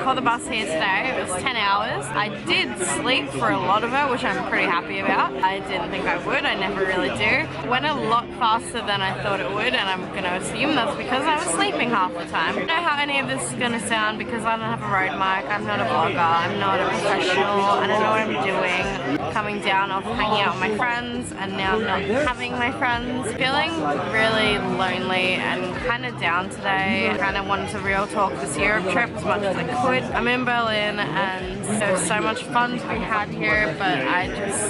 caught the bus here today. It was 10 hours. I did sleep for a lot of it, which I'm pretty happy about. I didn't think I would. I never really do. Went a lot faster than I thought it would, and I'm gonna assume that's because I was sleeping half the time. I don't know how any of this is gonna sound because I don't have a road mic. I'm not a vlogger. I'm not a professional. I don't know what I'm doing. Coming down off hanging out with my friends, and now not having my friends. Feeling really lonely and kind of down today. I kind of wanted to real talk this Europe trip as much as I could. I'm in Berlin and there's so much fun to be had here, but I'm just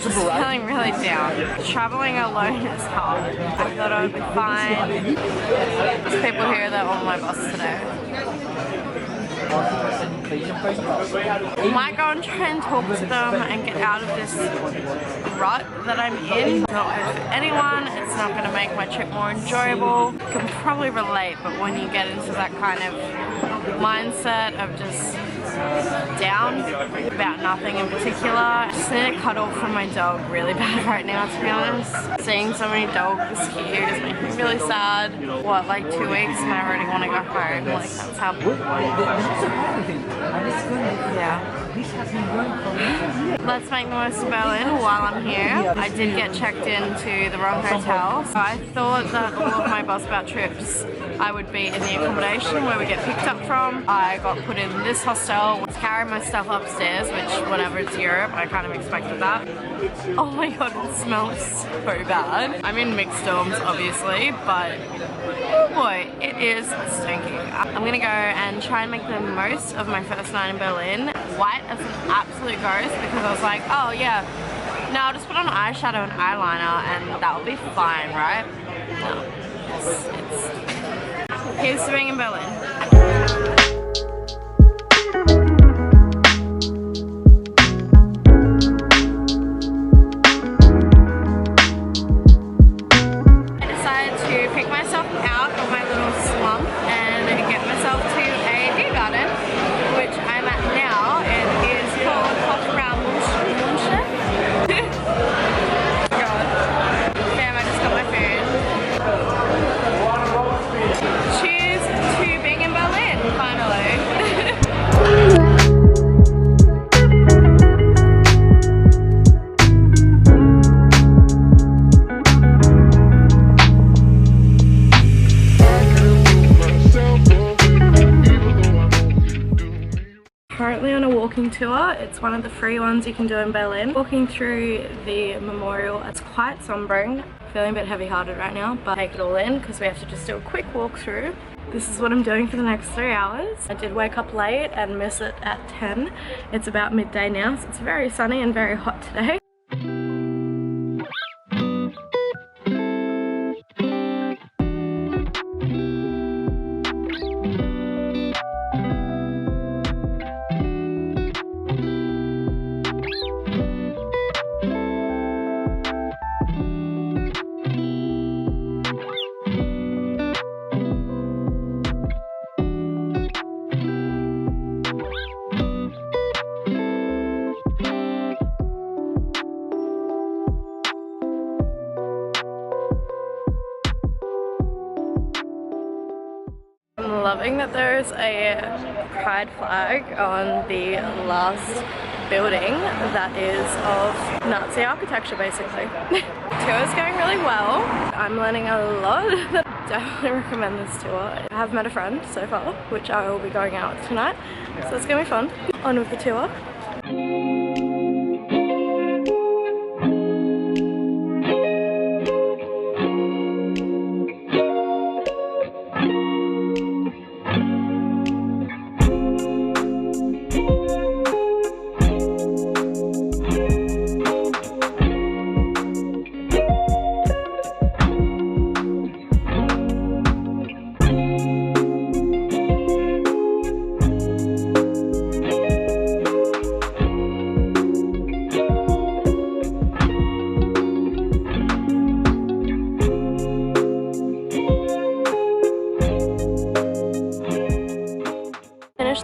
feeling really down. Traveling alone is hard. I thought I would be fine. There's people here that are on my bus today. I might go and try and talk to them and get out of this rut that I'm in. It's not good for anyone, it's not going to make my trip more enjoyable. You can probably relate, but when you get into that kind of mindset of just down about nothing in particular, I just need a cuddle from my dog really bad right now, to be honest. Seeing so many dogs here is making me really sad. What, like 2 weeks and I already want to go home? Like, that's how... Yeah. Let's make the most of Berlin while I'm here. I did get checked into the wrong hotel. So I thought that all of my Busabout trips I would be in the accommodation where we get picked up from. I got put in this hostel, carry my stuff upstairs, which whenever it's Europe, I kind of expected that. Oh my god, it smells so bad. I'm in mixed dorms obviously, but oh boy, it is stinking. I'm gonna go and try and make the most of my first night in Berlin. White as an absolute ghost because I was like, oh yeah, no, I'll just put on eyeshadow and eyeliner and that'll be fine, right? No, it's here's to being in Berlin. Currently on a walking tour. It's one of the free ones you can do in Berlin. Walking through the memorial. It's quite sombering. Feeling a bit heavy-hearted right now, but take it all in because we have to just do a quick walk through. This is what I'm doing for the next 3 hours. I did wake up late and miss it at 10. It's about midday now, so it's very sunny and very hot today. Loving that there's a pride flag on the last building that is of Nazi architecture basically. Tour's going really well. I'm learning a lot. Definitely recommend this tour. I have met a friend so far, which I will be going out with tonight, so it's gonna be fun. On with the tour.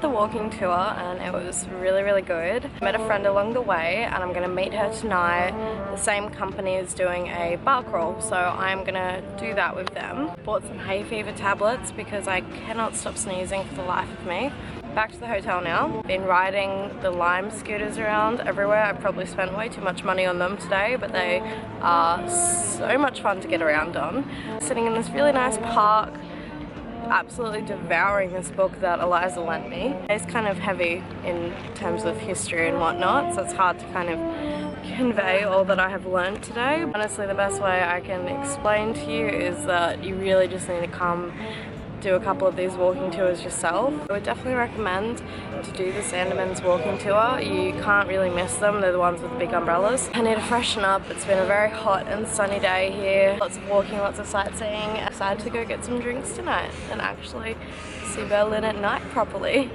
The walking tour and it was really good. Met a friend along the way and I'm gonna meet her tonight. The same company is doing a bar crawl, so I'm gonna do that with them. Bought some hay fever tablets because I cannot stop sneezing for the life of me. Back to the hotel now. Been riding the Lime scooters around everywhere. I've probably spent way too much money on them today, but they are so much fun to get around on. Sitting in this really nice park, absolutely devouring this book that Eliza lent me. It's kind of heavy in terms of history and whatnot, so it's hard to kind of convey all that I have learned today. Honestly, the best way I can explain to you is that you really just need to come do a couple of these walking tours yourself. I would definitely recommend to do the Sandemans walking tour. You can't really miss them. They're the ones with the big umbrellas. I need to freshen up. It's been a very hot and sunny day here. Lots of walking, lots of sightseeing. I decided to go get some drinks tonight and actually see Berlin at night properly.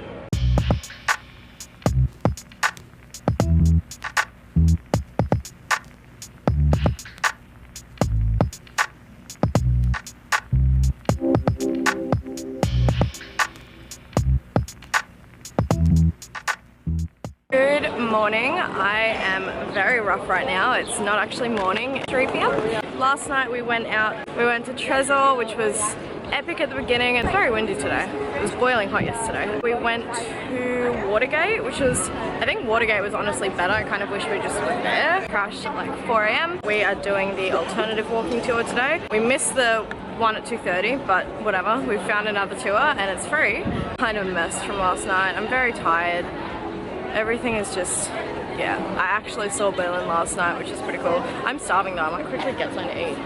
Good morning. I am very rough right now. It's not actually morning, 3 p.m. Last night we went out. We went to Tresor, which was epic at the beginning. It's very windy today. It was boiling hot yesterday. We went to Watergate, which was, I think Watergate was honestly better. I kind of wish we just went there. Crashed at like 4 a.m. We are doing the alternative walking tour today. We missed the one at 2:30, but whatever. We found another tour and it's free. Kind of a mess from last night. I'm very tired. Everything is just, yeah. I actually saw Berlin last night, which is pretty cool. I'm starving though. I might quickly get something to eat.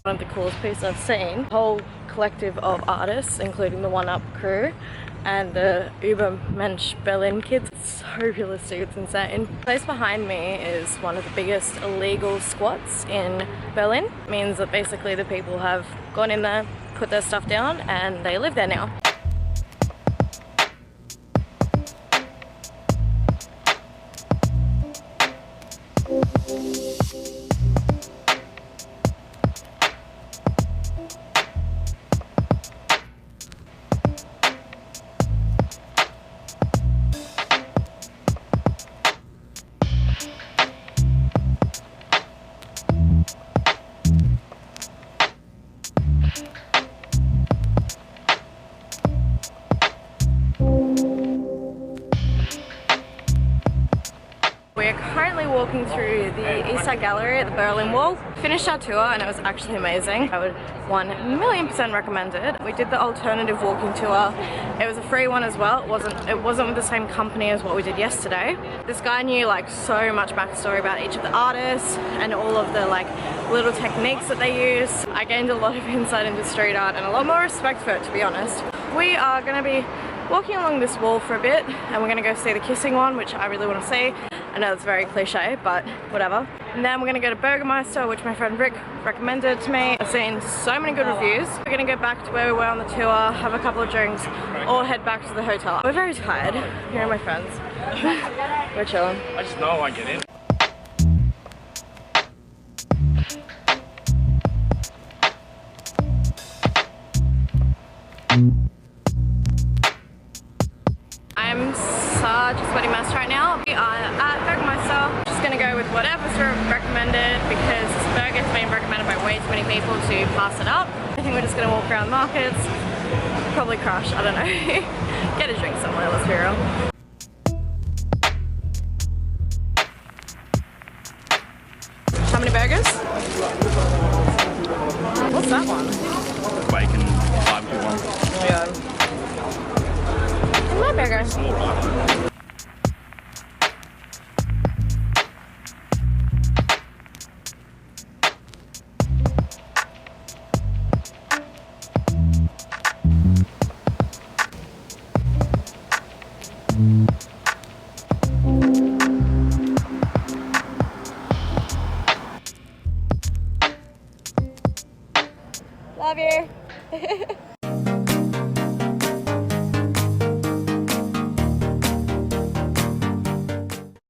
One of the coolest pieces I've seen. A whole collective of artists, including the One Up crew and the Übermensch Berlin kids. It's so realistic, it's insane. The place behind me is one of the biggest illegal squats in Berlin. It means that basically the people have gone in there, put their stuff down, and they live there now. We're currently walking through the East Side Gallery at the Berlin Wall. Finished our tour and it was actually amazing. I would 1,000,000% recommend it. We did the alternative walking tour. It was a free one as well. It wasn't with the same company as what we did yesterday. This guy knew like so much backstory about each of the artists and all of the like little techniques that they use. I gained a lot of insight into street art and a lot more respect for it, to be honest. We are going to be walking along this wall for a bit and we're going to go see the kissing one, which I really want to see. I know it's very cliche, but whatever. And then we're going to go to Burgermeister, which my friend Rick recommended to me. I've seen so many good reviews. We're going to go back to where we were on the tour, have a couple of drinks, or head back to the hotel. We're very tired. Here are my friends. We're chilling. I just know I get in. I'm such a sweaty mess right now. We are at Burgermeister. Just gonna go with whatever's recommended because this burger's been recommended by way too many people to pass it up. I think we're just gonna walk around the markets, probably crash, I don't know. Get a drink somewhere, let's be real. How many burgers? What's that one? Bacon, barbecue one. Yeah. My burger. Love you.